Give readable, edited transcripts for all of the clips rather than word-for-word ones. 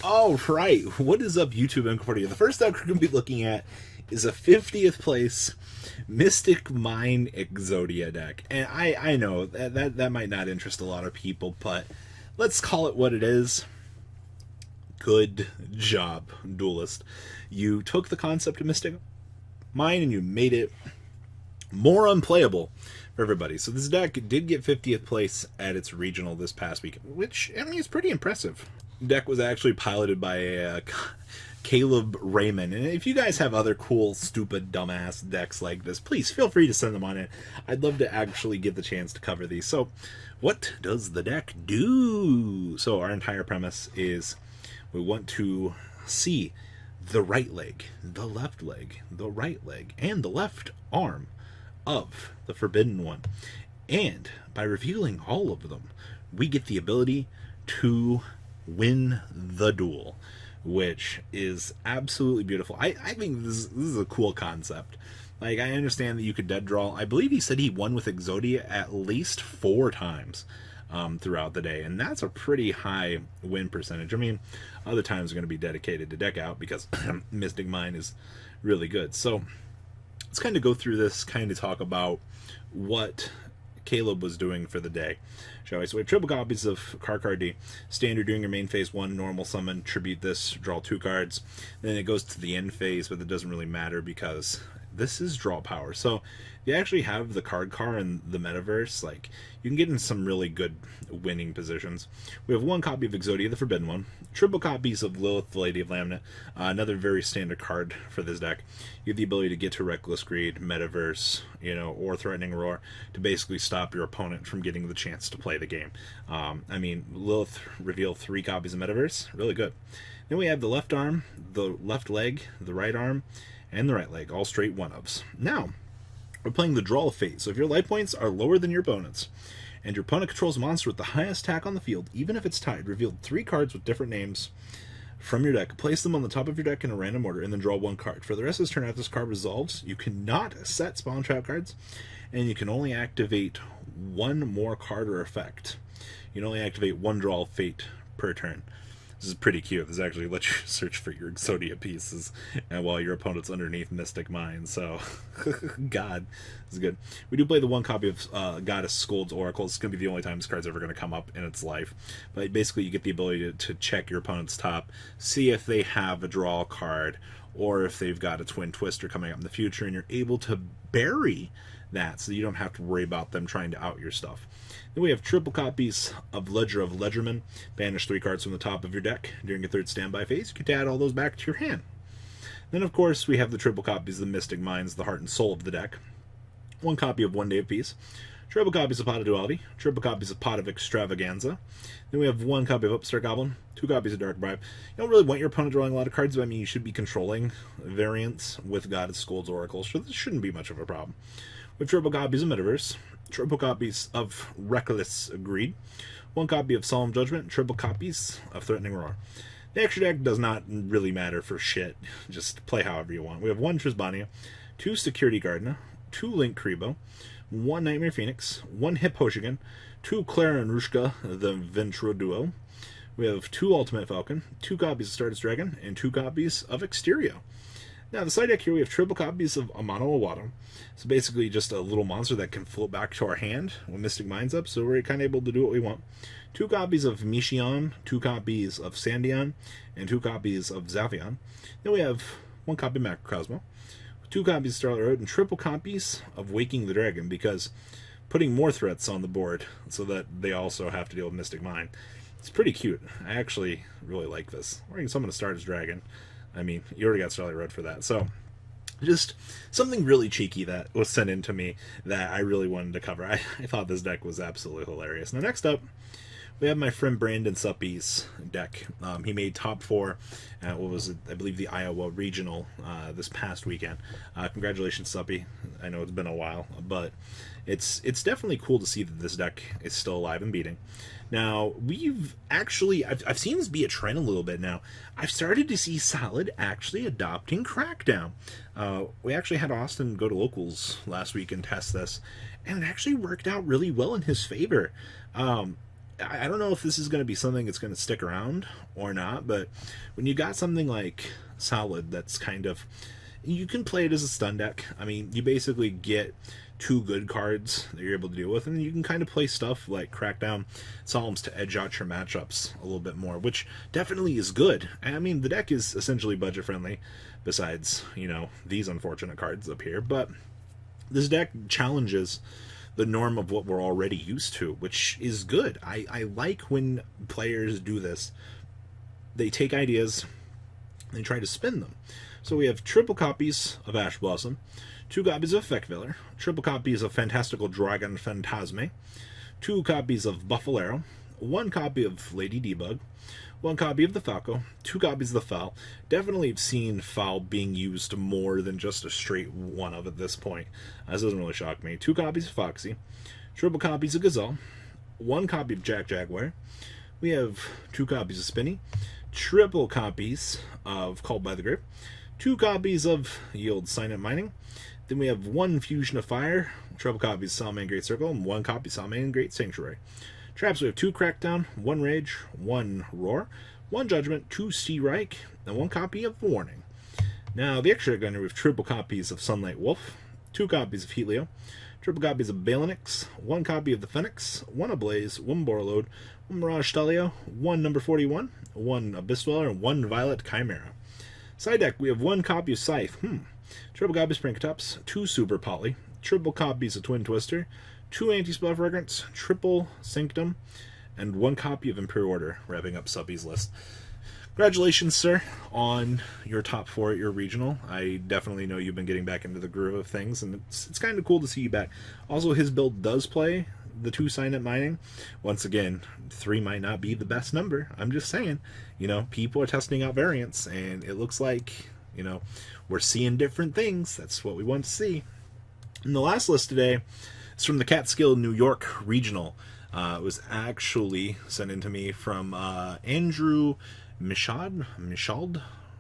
All right, what is up, YouTube Incorporated? The first deck we're going to be looking at is a 50th place Mystic Exodia deck, and I know that might not interest a lot of people, but let's call it what it is. Good job, Duelist. You took the concept of Mystic and you made it more unplayable for everybody. So this deck did get 50th place at its regional this past week, which, I mean, is pretty impressive. Deck was actually piloted by Caleb Raymond, and if you guys have other cool, stupid, dumbass decks like this, please feel free to send them on in. I'd love to actually get the chance to cover these. So what does the deck do? So our entire premise is we want to see the right leg, the left leg, the right leg, and the left arm of the Forbidden One. And by revealing all of them, we get the ability to win the duel, which is absolutely beautiful. I think this is a cool concept. Like, I understand that you could dead draw. I believe he said he won with Exodia at least 4 times throughout the day, and that's a pretty high win percentage. I mean, other times are going to be dedicated to deck out because Mystic Mine is really good. So let's kind of go through this, kind of talk about what Caleb was doing for the day, shall we? So we have triple copies of Card D. Standard during your main phase 1, normal summon, tribute this, draw 2 cards. Then it goes to the end phase, but it doesn't really matter because this is draw power. So you actually have the card in the metaverse. Like, you can get in some really good winning positions. We have 1 copy of Exodia, the Forbidden One. Triple copies of Lilith, the Lady of Laminate. Another very standard card for this deck. You have the ability to get to Reckless Greed, Metaverse, or Threatening Roar to basically stop your opponent from getting the chance to play the game. I mean, Lilith reveal 3 copies of Metaverse. Really good. Then we have the left arm, the left leg, the right arm, and the right leg, all straight 1-ofs. Now, we're playing the draw phase. So if your life points are lower than your opponent's, and your opponent controls a monster with the highest attack on the field, even if it's tied, reveal 3 cards with different names from your deck, place them on the top of your deck in a random order, and then draw 1 card. For the rest of this turn, after this card resolves, you cannot set spawn trap cards, and you can only activate 1 more card or effect. You can only activate 1 draw of fate per turn. This is pretty cute. This actually lets you search for your Exodia pieces, and while your opponent's underneath Mystic Mine. So, God, this is good. We do play the 1 copy of Goddess Scold's Oracle. It's going to be the only time this card's ever going to come up in its life. But basically, you get the ability to check your opponent's top, see if they have a draw card, or if they've got a Twin Twister coming up in the future, and you're able to bury that so you don't have to worry about them trying to out your stuff. Then we have triple copies of Ledger of Ledgerman. Banish 3 cards from the top of your deck during your 3rd standby phase. You can add all those back to your hand. Then, of course, we have the triple copies of the Mystic Mines, the heart and soul of the deck. 1 copy of One Day of Peace. Triple copies of Pot of Duality. Triple copies of Pot of Extravaganza. Then we have 1 copy of Upstart Goblin. 2 copies of Dark Bribe. You don't really want your opponent drawing a lot of cards, but I mean, you should be controlling variants with Goddess Scold's Oracle, so this shouldn't be much of a problem. With triple copies of Metaverse, triple copies of Reckless Greed, 1 copy of Solemn Judgment, triple copies of Threatening Roar. The extra deck does not really matter for shit. Just play however you want. We have 1 Trisbania, 2 Security Gardener, 2 Link Kribo, 1 Nightmare Phoenix, 1 Hip Hoshigan, 2 Clara and Rushka, the Ventura Duo. We have 2 Ultimate Falcon, 2 copies of Stardust Dragon, and 2 copies of Exterio. Now, the side deck here, we have triple copies of Amano Awado. So basically just a little monster that can float back to our hand when Mystic Mine's up, so we're kind of able to do what we want. 2 copies of Mishion, 2 copies of Sandion, and 2 copies of Zavion. Then we have 1 copy of Macrocosmo, 2 copies of Starlight Road, and triple copies of Waking the Dragon, because putting more threats on the board so that they also have to deal with Mystic Mine. It's pretty cute. I actually really like this. Or you can summon a Stardust Dragon. I mean, you already got Starlight Road for that. So, just something really cheeky that was sent in to me that I really wanted to cover. I thought this deck was absolutely hilarious. Now, next up, we have my friend Brandon Suppy's deck. He made top 4 at what was it, I believe, the Iowa Regional this past weekend. Congratulations, Suppy. I know it's been a while, but it's definitely cool to see that this deck is still alive and beating. Now, I've seen this be a trend a little bit now. I've started to see Solid actually adopting Crackdown. We actually had Austin go to locals last week and test this, and it actually worked out really well in his favor. I don't know if this is going to be something that's going to stick around or not, but when you got something like Solid that's kind of, you can play it as a stun deck. I mean, you basically get 2 good cards that you're able to deal with, and you can kind of play stuff like Crackdown, Solemns to edge out your matchups a little bit more, which definitely is good. I mean, the deck is essentially budget friendly, besides, you know, these unfortunate cards up here, but this deck challenges the norm of what we're already used to, which is good. I like when players do this. They take ideas and try to spin them. So we have triple copies of Ash Blossom, 2 copies of Effect Veiller, triple copies of Fantastical Dragon Phantasme, 2 copies of Buffalero, 1 copy of Lady Debug, 1 copy of the Falco, 2 copies of the Foul. Definitely have seen Foul being used more than just a straight one of at this point. This doesn't really shock me. 2 copies of Foxy, triple copies of Gazelle, 1 copy of Jack Jaguar. We have 2 copies of Spinny, triple copies of Called by the Grave, 2 copies of Yield Silent Mining. Then we have 1 Fusion of Fire, triple copies of Salamangreat Circle, and 1 copy of Salamangreat Sanctuary. Traps, we have 2 Crackdown, 1 Rage, 1 Roar, 1 Judgment, 2 Sea Reich, and 1 copy of Warning. Now, the extra gunner, we have triple copies of Sunlight Wolf, 2 copies of Helio, triple copies of Balinix, 1 copy of the Phoenix, 1 Ablaze, 1 Borreload, 1 Mirage Stalio, 1 number 41, 1 Abyss Dweller, and 1 Violet Chimera. Side deck, we have 1 copy of Scythe, triple copies of Springtops, 2 Super Poly, triple copies of Twin Twister, 2 Anti-Spell Fragrance, triple Sanctum, and 1 copy of Imperial Order, wrapping up Subby's list. Congratulations, sir, on your top 4 at your regional. I definitely know you've been getting back into the groove of things, and it's kind of cool to see you back. Also, his build does play the 2 Signet Mining. Once again, 3 might not be the best number. I'm just saying, you know, people are testing out variants, and it looks like, you know, we're seeing different things. That's what we want to see. And the last list today is from the Catskill New York Regional. It was actually sent in to me from Andrew Michaud.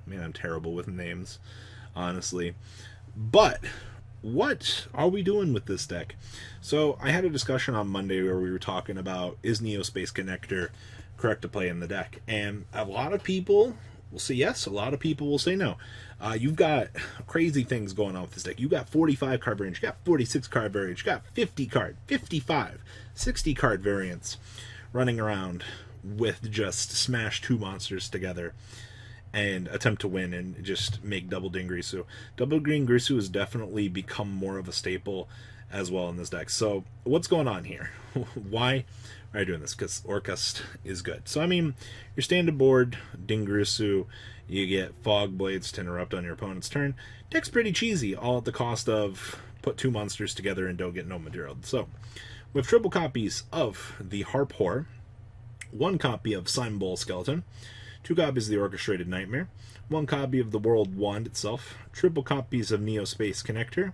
Man, I'm terrible with names, honestly. But what are we doing with this deck? So I had a discussion on Monday where we were talking about, is Neospace Connector correct to play in the deck? And a lot of people will say yes, a lot of people will say no. You've got crazy things going on with this deck. You've got 45 card variants, you got 46 card variants, you got 50 card, 55, 60 card variants running around with just smash 2 monsters together and attempt to win and just make double Ding Grisu. Double Green Grisu has definitely become more of a staple as well in this deck. So what's going on here? Why are you doing this? Because Orcust is good. So I mean, your standard board, Ding Grisu, you get Fog Blades to interrupt on your opponent's turn. Deck's pretty cheesy, all at the cost of put 2 monsters together and don't get no material. So we have triple copies of the Harp Whore, 1 copy of Simon Bowl Skeleton, 2 copies of the Orchestrated Nightmare, 1 copy of the World Wand itself, triple copies of Neospace Connector,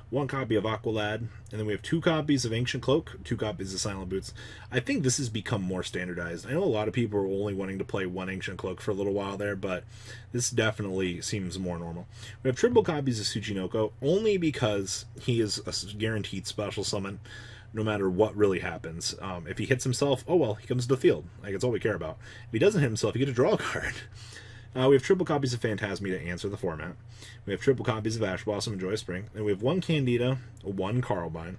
1 copy of Aqualad, and then we have 2 copies of Ancient Cloak, 2 copies of Silent Boots. I think this has become more standardized. I know a lot of people are only wanting to play 1 Ancient Cloak for a little while there, but this definitely seems more normal. We have triple copies of Tsuchinoko, only because he is a guaranteed special summon, no matter what really happens. If he hits himself, oh well, he comes to the field. Like, that's all we care about. If he doesn't hit himself, you get to draw a card. We have triple copies of Phantasme to answer the format. We have triple copies of Ash Blossom and Joy of Spring. And we have 1 Candida, 1 Carlbine.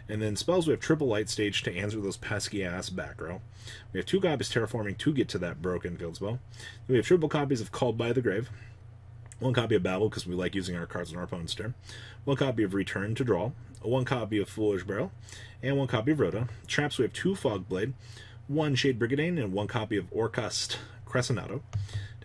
And then spells, we have triple Light Stage to answer those pesky-ass back row. We have 2 copies Terraforming to get to that broken field spell. Then we have triple copies of Called by the Grave. 1 copy of Babel, because we like using our cards on our opponent's turn. 1 copy of Return to Draw. 1 copy of Foolish Barrel. And 1 copy of Rhoda. Traps, we have 2 Fog Blade, 1 Shade Brigadine, and 1 copy of Orcust Crescenado.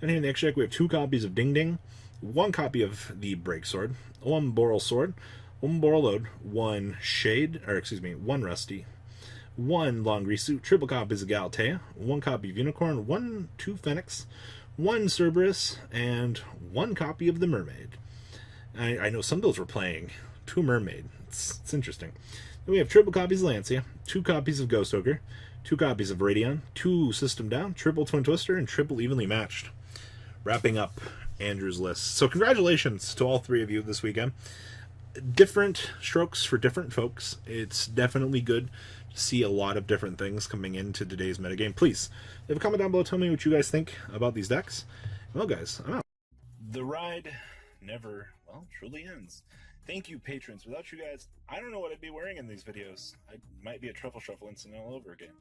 Down here in the extra deck, we have 2 copies of Ding Ding, 1 copy of the Break Sword, 1 Boral Sword, 1 Borreload, 1 Shade, or excuse me, 1 Rusty, 1 Long Grisu, triple copies of Galatea, 1 copy of Unicorn, 2 Phoenix, 1 Cerberus, and 1 copy of the Mermaid. I know some of those were playing 2 Mermaid. It's interesting. Then we have triple copies of Lancia, 2 copies of Ghost Ogre, 2 copies of Radion, 2 System Down, triple Twin Twister, and triple Evenly Matched. Wrapping up Andrew's list. So congratulations to all 3 of you this weekend. Different strokes for different folks. It's definitely good see a lot of different things coming into today's metagame. Please leave a comment down below. Tell me what you guys think about these decks. Well, guys, I'm out. The ride never, well, truly ends. Thank you, patrons. Without you guys, I don't know what I'd be wearing in these videos. I might be a truffle shuffle incident all over again.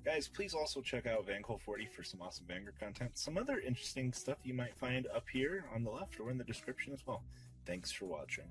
Guys, please also check out Vanquil40 for some awesome Vanguard content. Some other interesting stuff you might find up here on the left or in the description as well. Thanks for watching.